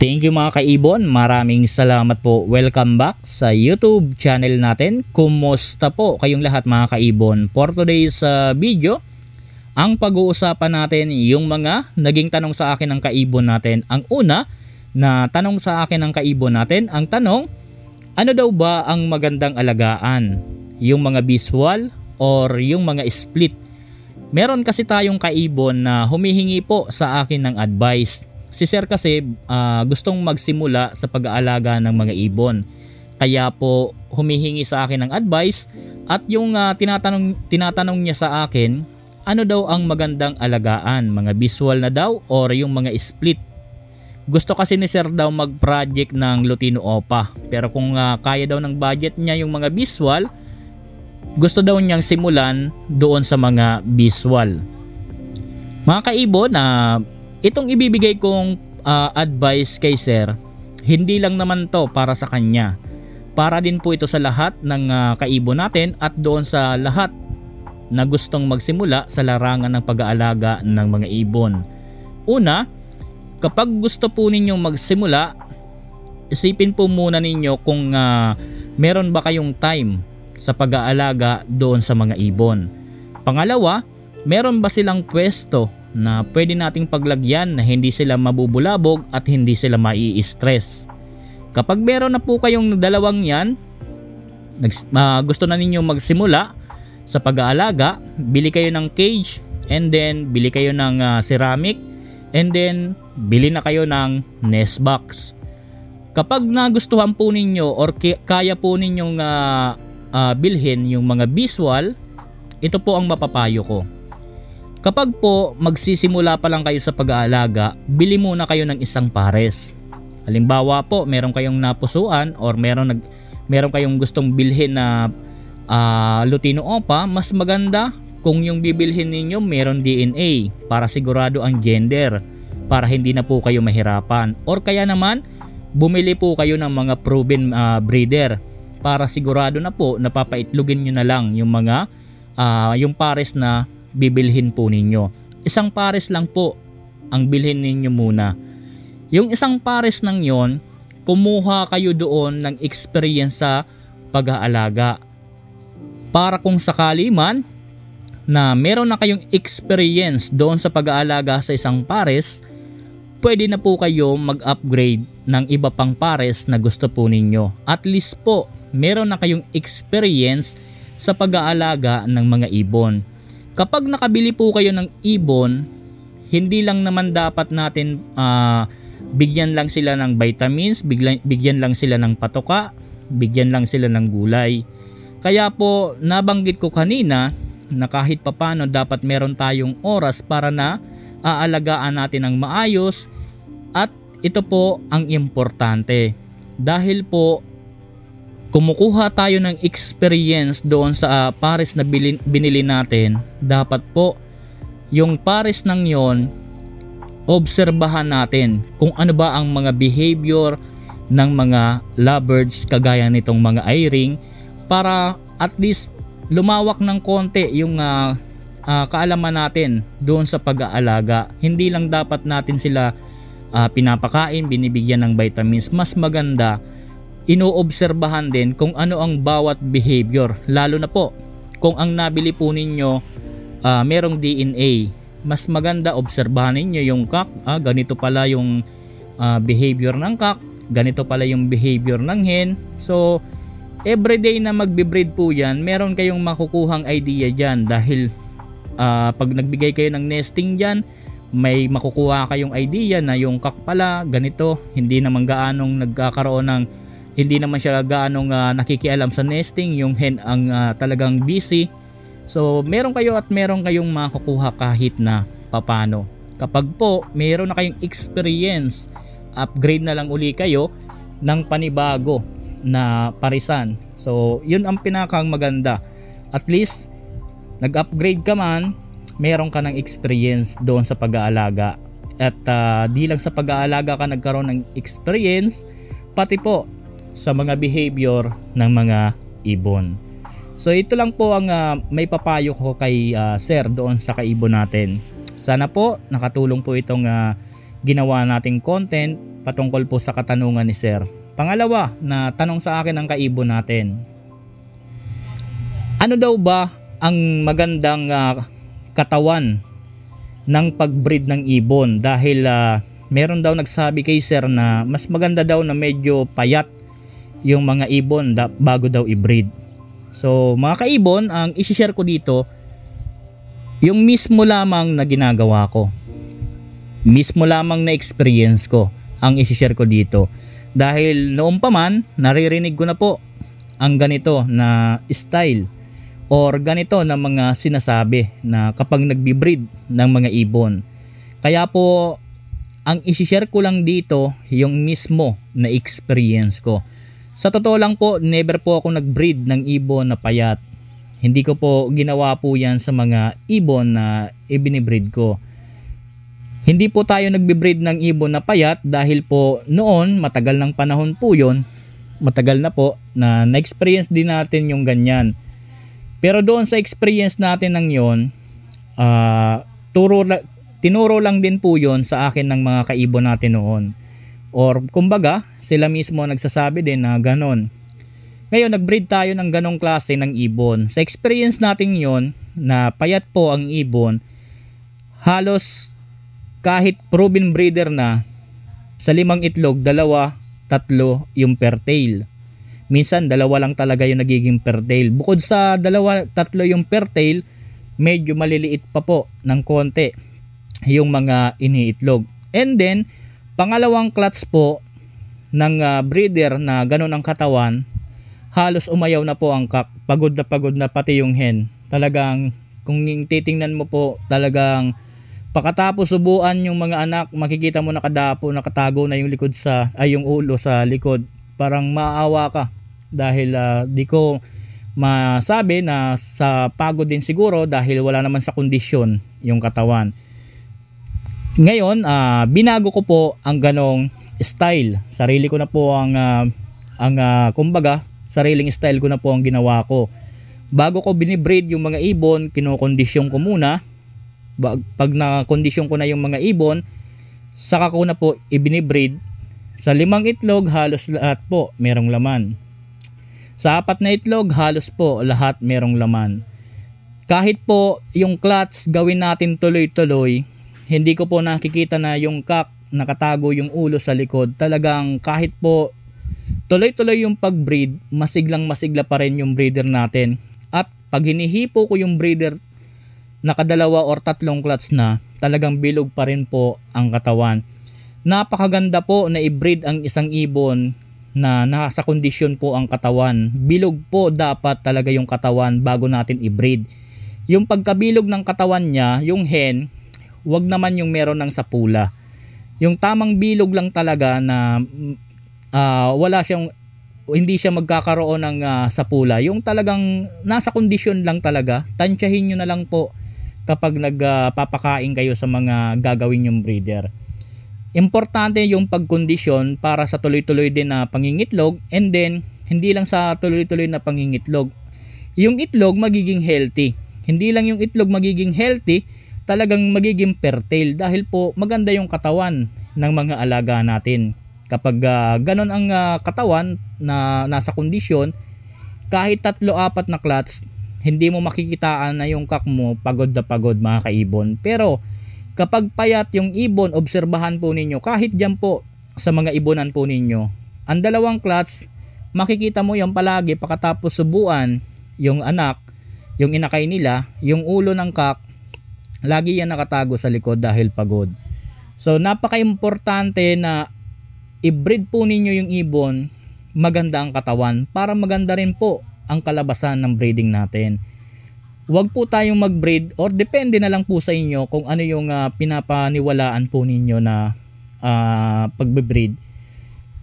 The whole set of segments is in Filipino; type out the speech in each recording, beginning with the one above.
Thank you mga kaibon, maraming salamat po. Welcome back sa YouTube channel natin. Kumusta po kayong lahat mga kaibon? For today's video, ang pag-uusapan natin yung mga naging tanong sa akin ng kaibon natin. Ang una na tanong sa akin ng kaibon natin, ang tanong, ano daw ba ang magandang alagaan? Yung mga visual or yung mga split? Meron kasi tayong kaibon na humihingi po sa akin ng advice. Si Sir kasi gustong magsimula sa pag-aalaga ng mga ibon. Kaya po humihingi sa akin ng advice at yung tinatanong niya sa akin, ano daw ang magandang alagaan? Mga visual na daw or yung mga split? Gusto kasi ni Sir daw mag-project ng Lutino Opa. Pero kung kaya daw ng budget niya yung mga visual, gusto daw niyang simulan doon sa mga visual. Mga kaibon, itong ibibigay kong advice kay Sir, hindi lang naman to para sa kanya. Para din po ito sa lahat ng kaibon natin at doon sa lahat na gustong magsimula sa larangan ng pag-aalaga ng mga ibon. Una, kapag gusto po ninyong magsimula, isipin po muna ninyo kung meron ba kayong time sa pag-aalaga doon sa mga ibon. Pangalawa, meron ba silang pwesto na pwede nating paglagyan na hindi sila mabubulabog at hindi sila mai-stress. Kapag meron na po kayong dalawang yan, gusto na ninyo magsimula sa pag-aalaga, bili kayo ng cage and then bili kayo ng ceramic and then bili na kayo ng nest box. Kapag nagustuhan po ninyo or kaya po ninyong bilhin yung mga visual, ito po ang mapapayo ko. Kapag po magsisimula pa lang kayo sa pag-aalaga, bili muna kayo ng isang pares. Halimbawa po, meron kayong napusuan or meron kayong gustong bilhin na Lutino Opa, mas maganda kung yung bibilhin ninyo meron DNA para sigurado ang gender, para hindi na po kayo mahirapan. Or kaya naman, bumili po kayo ng mga proven breeder para sigurado na po napapaitlugan nyo na lang yung mga yung pares na bibilhin po ninyo. Isang pares lang po ang bilhin ninyo muna. Yung isang pares nang yon, kumuha kayo doon ng experience sa pag-aalaga. Para kung sakali man na meron na kayong experience doon sa pag-aalaga sa isang pares, pwede na po kayo mag-upgrade ng iba pang pares na gusto po ninyo. At least po, meron na kayong experience sa pag-aalaga ng mga ibon. Kapag nakabili po kayo ng ibon, hindi lang naman dapat natin bigyan lang sila ng vitamins, bigyan lang sila ng patoka, bigyan lang sila ng gulay. Kaya po nabanggit ko kanina na kahit papano dapat meron tayong oras para na aalagaan natin ng maayos, at ito po ang importante. Dahil po kumukuha tayo ng experience doon sa pares na binili natin, dapat po yung pares nang yon, obserbahan natin kung ano ba ang mga behavior ng mga lovebirds kagaya nitong mga eye-ring, para at least lumawak ng konti yung kaalaman natin doon sa pag-aalaga. Hindi lang dapat natin sila pinapakain, binibigyan ng vitamins. Mas maganda inoobserbahan din kung ano ang bawat behavior, lalo na po kung ang nabili po ninyo merong DNA. Mas maganda obserbahan ninyo yung cock, ganito pala yung behavior ng cock, ganito pala yung behavior ng hen. So everyday na magbe-breed po yan, meron kayong makukuhang idea dyan, dahil pag nagbigay kayo ng nesting dyan, may makukuha kayong idea na yung cock pala ganito, hindi naman siya gaanong nakikialam sa nesting, yung hen ang talagang busy. So meron kayong makukuha kahit na papano. Kapag po meron na kayong experience, upgrade na lang uli kayo ng panibago na parisan. So yun ang pinakang maganda. At least nag-upgrade ka man, meron ka ng experience doon sa pag-aalaga. At di lang sa pag-aalaga ka nagkaroon ng experience, pati po sa mga behavior ng mga ibon. So ito lang po ang may papayo ko kay Sir doon sa kaibon natin. Sana po nakatulong po itong ginawa nating content patungkol po sa katanungan ni Sir. Pangalawa na tanong sa akin ng kaibon natin. Ano daw ba ang magandang katawan ng pagbreed ng ibon? Dahil meron daw nagsabi kay Sir na mas maganda daw na medyo payat yung mga ibon bago daw i-breed. So mga kaibon, ang isi-share ko dito yung mismo lamang na ginagawa ko. Mismo lamang na experience ko ang isi-share ko dito. Dahil noong pa man, naririnig ko na po ang ganito na style or ganito na mga sinasabi na kapag nagbi-breed ng mga ibon. Kaya po, ang isi-share ko lang dito yung mismo na experience ko. Sa totoo lang po, never po ako nag-breed ng ibon na payat. Hindi ko po ginawa po yan sa mga ibon na ibinibreed ko. Hindi po tayo nagbi-breed ng ibon na payat dahil po noon, matagal ng panahon po yun, matagal na po na na-experience din natin yung ganyan. Pero doon sa experience natin ng yon, tinuro lang din po yon sa akin ng mga kaibon natin noon. Or kumbaga, sila mismo nagsasabi din na ganon. Ngayon, nag-breed tayo ng ganong klase ng ibon. Sa experience natin yon, na payat po ang ibon, halos kahit proven breeder na, sa 5 itlog, 2, 3 yung per tail. Minsan 2 lang talaga yung nagiging per tail. Bukod sa 2, 3 yung per tail, medyo maliliit pa po ng konti yung mga iniitlog. And then, pangalawang clutch po ng breeder na ganun ang katawan, halos umayaw na po ang kak. Pagod na pati yung hen. Talagang, kung titingnan mo po, talagang pagkatapos subuan yung mga anak, makikita mo nakatago na yung yung ulo sa likod. Parang maawa ka dahil di ko masabi na sa pagod din siguro dahil wala naman sa kondisyon yung katawan. Ngayon, binago ko po ang ganong style. Sarili ko na po kumbaga, sariling style ko na po ang ginawa ko. Bago ko binibreed yung mga ibon, kinokondisyon ko muna. Pag na-kondisyon ko na yung mga ibon, saka ko na po ibinibreed. Sa 5 itlog, halos lahat po merong laman. Sa 4 na itlog, halos po lahat merong laman. Kahit po yung clutch gawin natin tuloy-tuloy, hindi ko po nakikita na yung cock nakatago yung ulo sa likod. Talagang kahit po tuloy-tuloy yung pag-breed, masiglang-masigla pa rin yung breeder natin. At pag hinihipo ko yung breeder, nakadalawa or 3 clutch na, talagang bilog pa rin po ang katawan. Napakaganda po na i-breed ang isang ibon na nasa kondisyon po ang katawan. Bilog po dapat talaga yung katawan bago natin i-breed. Yung pagkabilog ng katawan niya, yung hen, wag naman yung meron ng sapula. Yung tamang bilog lang talaga na hindi siya magkakaroon ng sapula. Yung talagang nasa kondisyon lang talaga, tansyahin nyo na lang po kapag nagpapakain kayo sa mga gagawin yung breeder. Importante yung pagkondisyon para sa tuloy-tuloy din na pangingitlog, and then hindi lang sa tuloy-tuloy na pangingitlog. Yung itlog magiging healthy. Hindi lang yung itlog magiging healthy, talagang magiging fertile dahil po maganda yung katawan ng mga alaga natin. Kapag ganon ang katawan na nasa kondisyon, kahit 3-4 na clutch, hindi mo makikitaan na yung cock mo pagod na pagod mga kaibon. Pero kapag payat yung ibon, obserbahan po ninyo, kahit dyan po sa mga ibonan po ninyo, ang 2 clutch, makikita mo yan palagi pagkatapos subuan yung anak, yung inakay nila, yung ulo ng cock, lagi yan nakatago sa likod dahil pagod. So napaka-importante na i-breed po ninyo yung ibon, maganda ang katawan para maganda rin po ang kalabasan ng breeding natin. Huwag po tayong mag-breed, or depende na lang po sa inyo kung ano yung pinapaniwalaan po ninyo na pagbe-breed.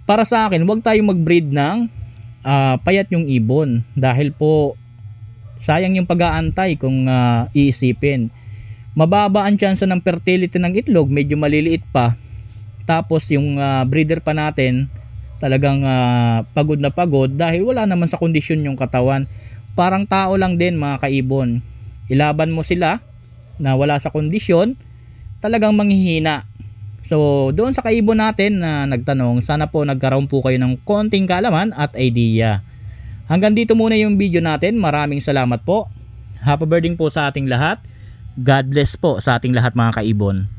Para sa akin, huwag tayong mag-breed ng payat yung ibon dahil po sayang yung pag-aantay kung iisipin. Mababa ang chance ng fertility ng itlog, medyo maliliit pa. Tapos yung breeder pa natin talagang pagod na pagod dahil wala naman sa kondisyon yung katawan. Parang tao lang din mga kaibon. Ilaban mo sila na wala sa kondisyon, talagang manghihina. So doon sa kaibon natin na nagtanong, sana po nagkaroon po kayo ng konting kaalaman at idea. Hanggang dito muna yung video natin. Maraming salamat po. Happy birthday po sa ating lahat. God bless po sa ating lahat mga kaibon.